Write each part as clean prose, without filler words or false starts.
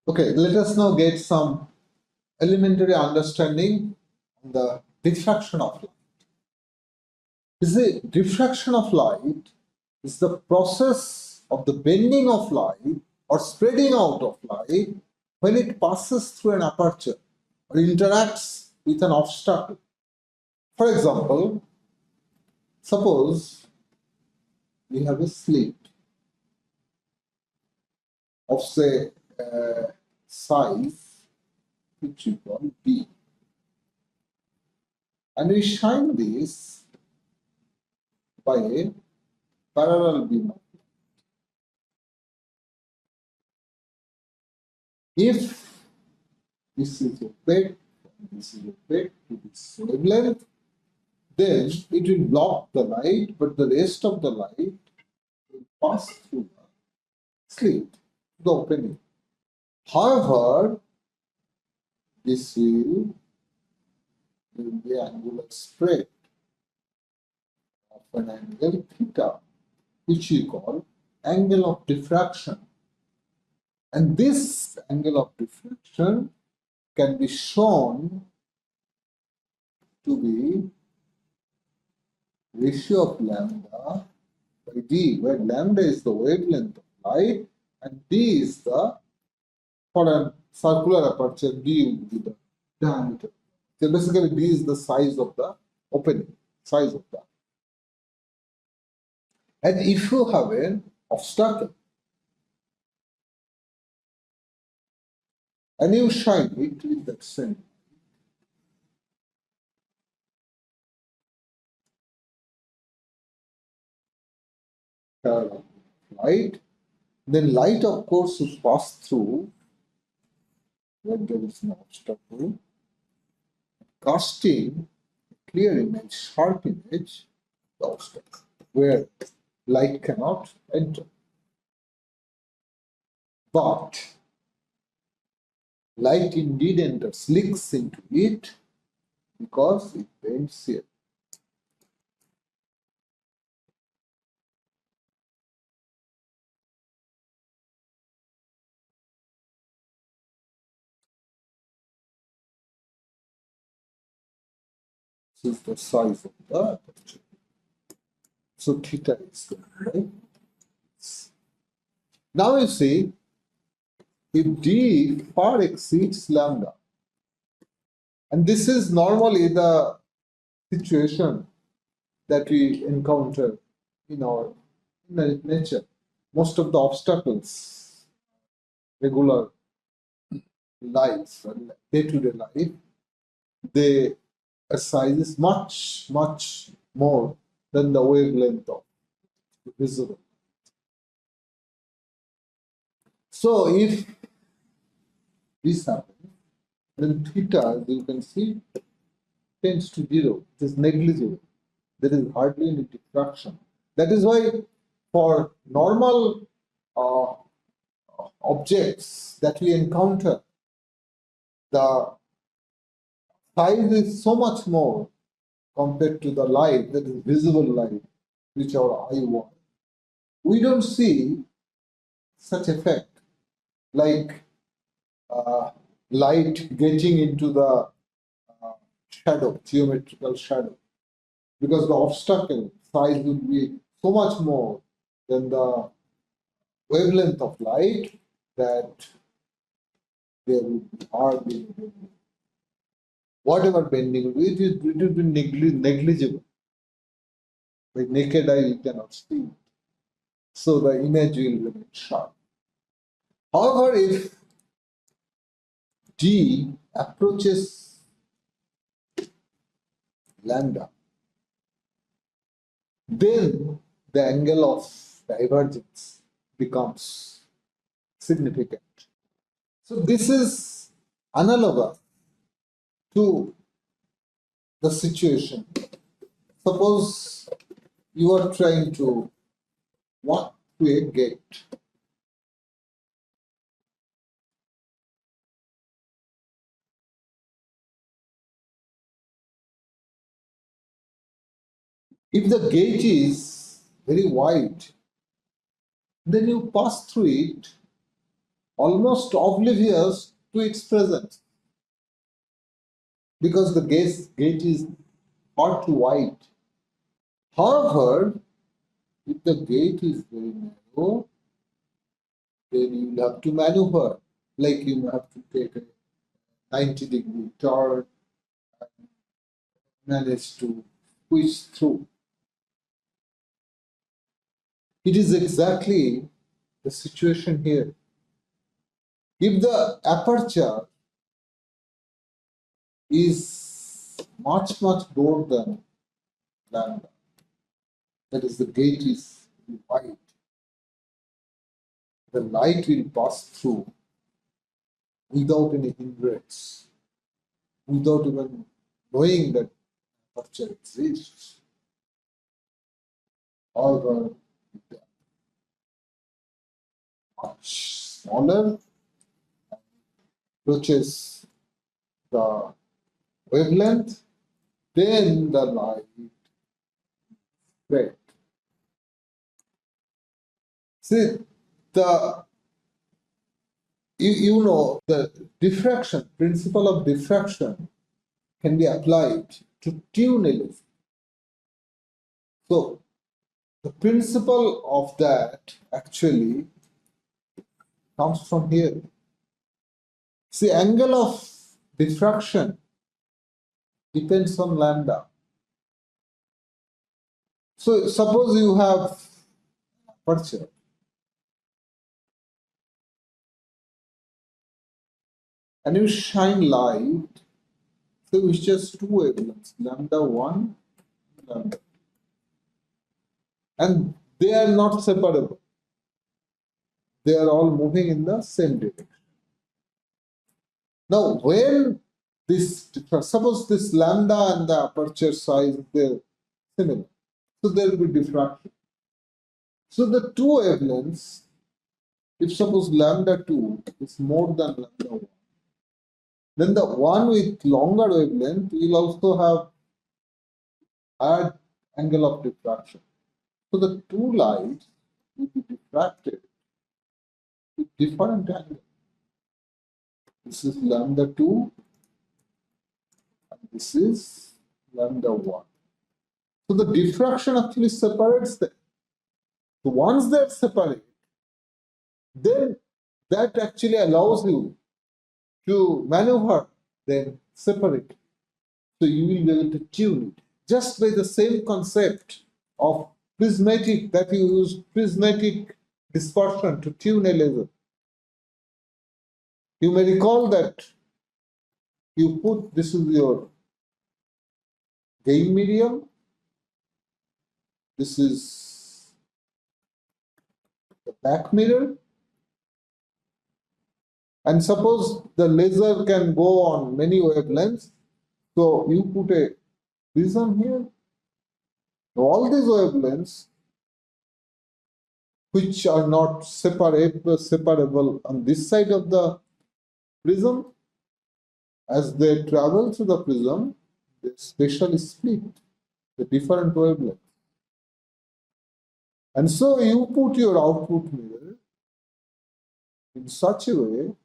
Okay, let us now get some elementary understanding on the diffraction of light. The diffraction of light is the process of the bending of light or spreading out of light when it passes through an aperture or interacts with an obstacle. For example, suppose we have a slit of say size which we call B, and we shine this by a parallel beam of light. If this is opaque, this is opaque to this wavelength, then it will block the light, but the rest of the light will pass through the slit, the opening. However, this will be angular spread of an angle theta, which we call angle of diffraction. And this angle of diffraction can be shown to be ratio of lambda by d, where lambda is the wavelength of light and d is the, for a circular aperture, d will be the diameter. So basically d is the size of the opening, size of that. And if you have an obstacle and you shine it with that same light, then light of course will pass through when there is no obstacle, casting a clear image, sharp image, the obstacle, where light cannot enter. But light indeed enters, leaks into it because it bends here. This is the size of the aperture. So theta is there, right? Now you see, if d far exceeds lambda, and this is normally the situation that we encounter in our nature. Most of the obstacles, regular lives, day-to-day life, their size is much, much more than the wavelength of the visible. So if this happens, then theta, as you can see, tends to 0. It is negligible. There is hardly any diffraction. That is why for normal objects that we encounter, the size is so much more compared to the light, that is visible light, which our eye wants. We don't see such effect like light getting into the shadow, geometrical shadow, because the obstacle size will be so much more than the wavelength of light that there will be hardly bending. Whatever bending will be, it will be negligible. With naked eye, you cannot see it. So the image will remain sharp. However, if d approaches lambda, then the angle of divergence becomes significant. So this is analogous to the situation. Suppose you are trying to walk to a gate. If the gate is very wide, then you pass through it almost oblivious to its presence because the gate is hot to white. However, if the gate is very narrow, then you will have to maneuver, like you have to take a 90-degree turn and manage to squeeze through. It is exactly the situation here. If the aperture is much broader than lambda, that is, the gate is wide, the light will pass through without any hindrance, without even knowing that aperture exists. However, if much smaller, approaches the wavelength, then the light spread. See, you know the diffraction, principle of diffraction can be applied to tune a laser. So the principle of that actually comes from here. See, angle of diffraction depends on lambda. So suppose you have aperture and you shine light, so it's just two wavelengths, lambda 1, lambda, and they are not separable. They are all moving in the same direction. Now, when this, suppose this lambda and the aperture size, they're similar, so there will be diffraction. So the two wavelengths, if suppose lambda 2 is more than lambda 1, then the one with longer wavelength will also have higher angle of diffraction. So the two lights will be diffracted with different angles. This is lambda 2 and this is lambda 1. So the diffraction actually separates them. So once they're separate, then that actually allows you to maneuver them separate. So you will be able to tune it just by the same concept of prismatic, that you use prismatic dispersion to tune a laser. You may recall that you put, this is your gain medium, this is the back mirror, and suppose the laser can go on many wavelengths, so you put a prism here. All these wavelengths, which are not separable on this side of the prism, as they travel through the prism, they spatially split the different wavelengths. And so you put your output mirror in such a way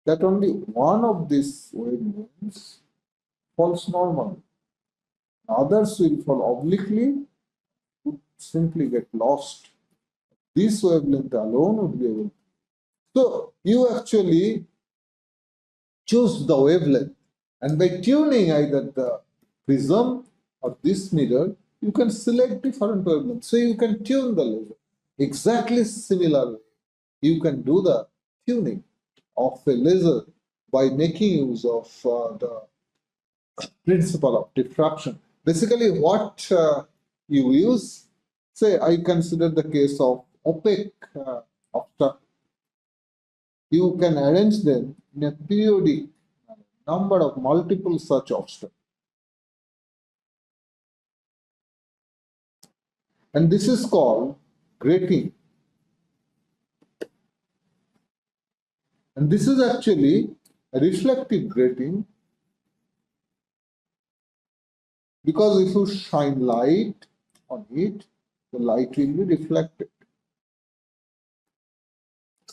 that only one of these wavelengths falls normal. Others will fall obliquely, would simply get lost. This wavelength alone would be able to. So you actually choose the wavelength, and by tuning either the prism or this mirror, you can select different wavelengths. So you can tune the laser. Exactly similarly, you can do the tuning of a laser by making use of the principle of diffraction. Basically, what you use, say, I consider the case of opaque obstruct. You can arrange them in a periodic number of multiple such obstacles. And this is called grating. And this is actually a reflective grating, because if you shine light on it, the light will be reflected.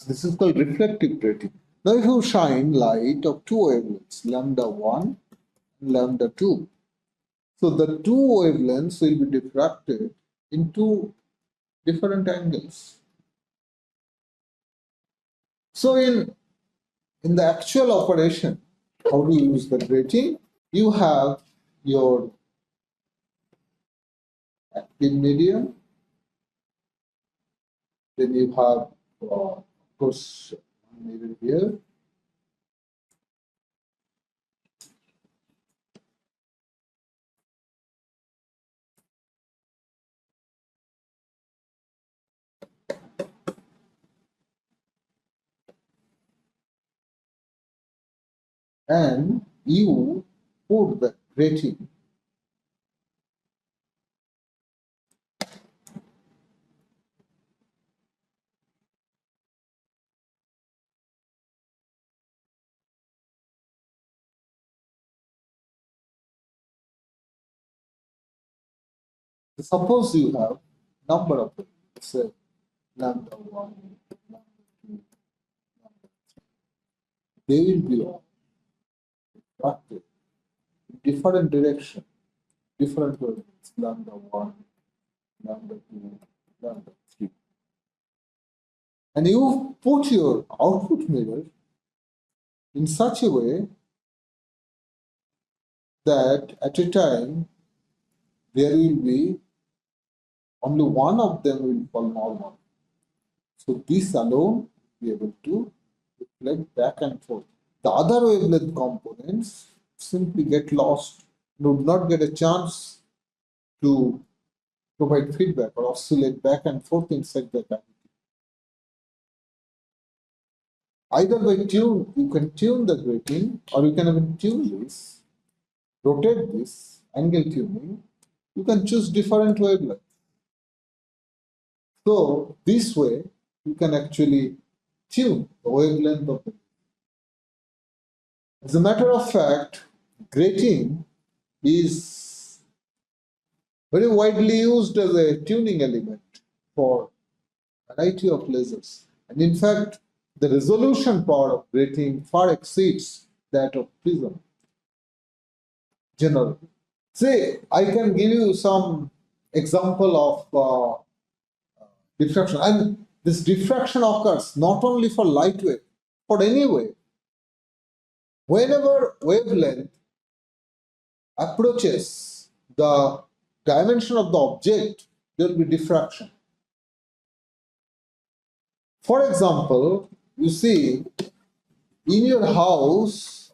This is called reflective grating. Now if you shine light of two wavelengths, lambda 1 and lambda 2, so the two wavelengths will be diffracted in two different angles. So in the actual operation, how do you use the grating? You have your active medium, then you have, of course, mirror here. And you put the grating suppose you have number of them, say lambda 1, lambda 2, lambda 3. They will be refracted in different direction, different wavelengths, lambda 1, lambda 2, lambda 3. And you put your output mirror in such a way that at a time there will be only one of them will fall normal. So this alone will be able to reflect back and forth. The other wavelength components simply get lost, would not get a chance to provide feedback or oscillate back and forth inside the cavity. Either by tune, you can tune the grating, or you can even tune this, rotate this, angle tuning. You can choose different wavelengths. So this way, you can actually tune the wavelength of the. As a matter of fact, grating is very widely used as a tuning element for a variety of lasers. And in fact, the resolution power of grating far exceeds that of prism generally. Say, I can give you some example of diffraction. And this diffraction occurs not only for light wave, for any wave. Whenever wavelength approaches the dimension of the object, there will be diffraction. For example, you see, in your house,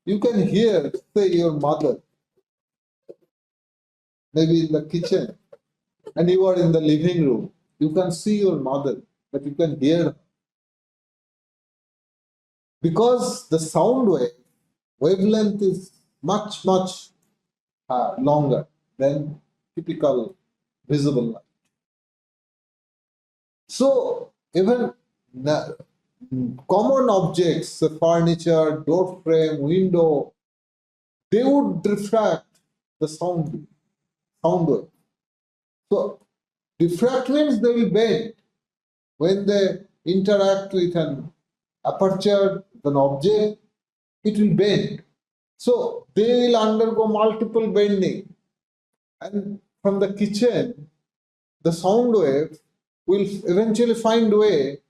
you can hear, say, your mother, maybe in the kitchen, and you are in the living room. You can see your mother, but you can hear her. Because the sound wavelength is much, much longer than typical visible light. So even common objects, furniture, door frame, window, they would refract the sound wave. So diffract means they will bend when they interact with an aperture, with an object, it will bend. So they will undergo multiple bending, and from the kitchen, the sound wave will eventually find a way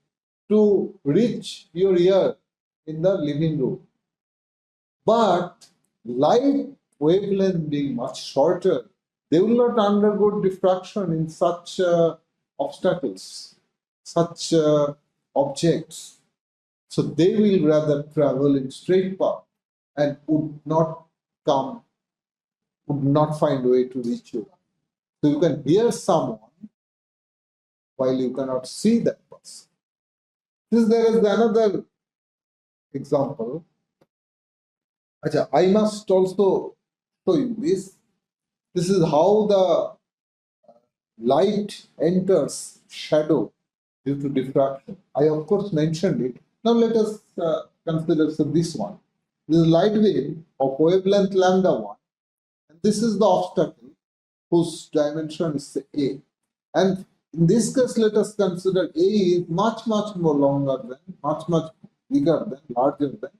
to reach your ear in the living room. But light wavelength being much shorter, they will not undergo diffraction in such obstacles, such objects. So they will rather travel in straight path and would not find a way to reach you. So you can hear someone while you cannot see that person. There is another example. I must also show you this. This is how the light enters shadow due to diffraction. I of course mentioned it. Now let us consider this one. This is light wave of wavelength lambda 1, and this is the obstacle whose dimension is A. And In this case, let us consider A is much more longer than, much bigger than, larger than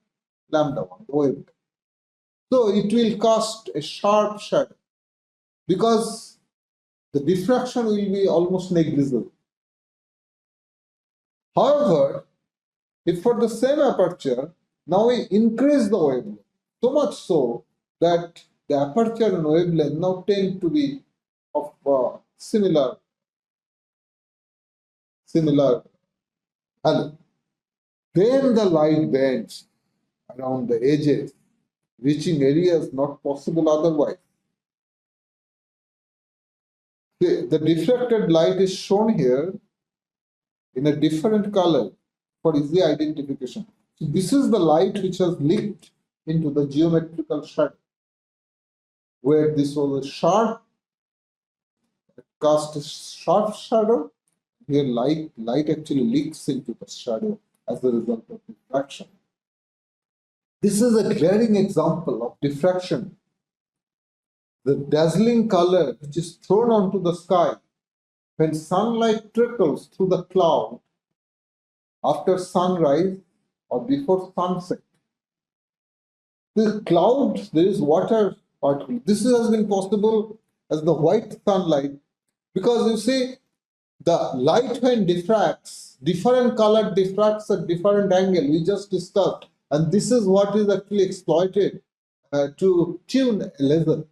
lambda 1, the wavelength. So it will cast a sharp shadow because the diffraction will be almost negligible. However, if for the same aperture, now we increase the wavelength, so much so that the aperture and wavelength now tend to be of similar value. Then the light bends around the edges, reaching areas not possible otherwise. The diffracted light is shown here in a different color for easy identification. So this is the light which has leaked into the geometrical shadow, where this was a sharp, cast a sharp shadow. Here light actually leaks into the shadow as a result of diffraction. This is a glaring example of diffraction. The dazzling color which is thrown onto the sky when sunlight trickles through the cloud after sunrise or before sunset. The cloud, there is water particle. This has been possible as the white sunlight because you see the light when diffracts, different color diffracts at different angle. We just discussed, and this is what is actually exploited to tune a laser,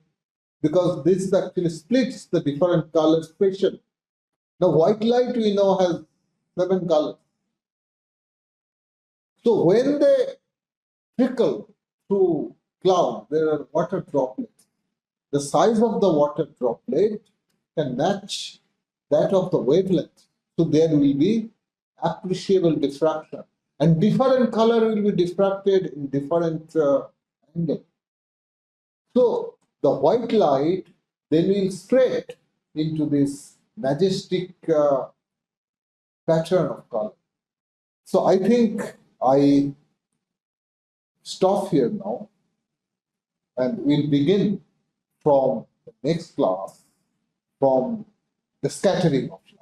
because this actually splits the different color spectrum. Now, white light we know has 7 colors. So when they trickle through cloud, there are water droplets. The size of the water droplet can match that of the wavelength. So there will be appreciable diffraction. And different color will be diffracted in different angle. So the white light then will spread into this majestic pattern of color. So I think I stop here now, and we'll begin from the next class from the scattering of light.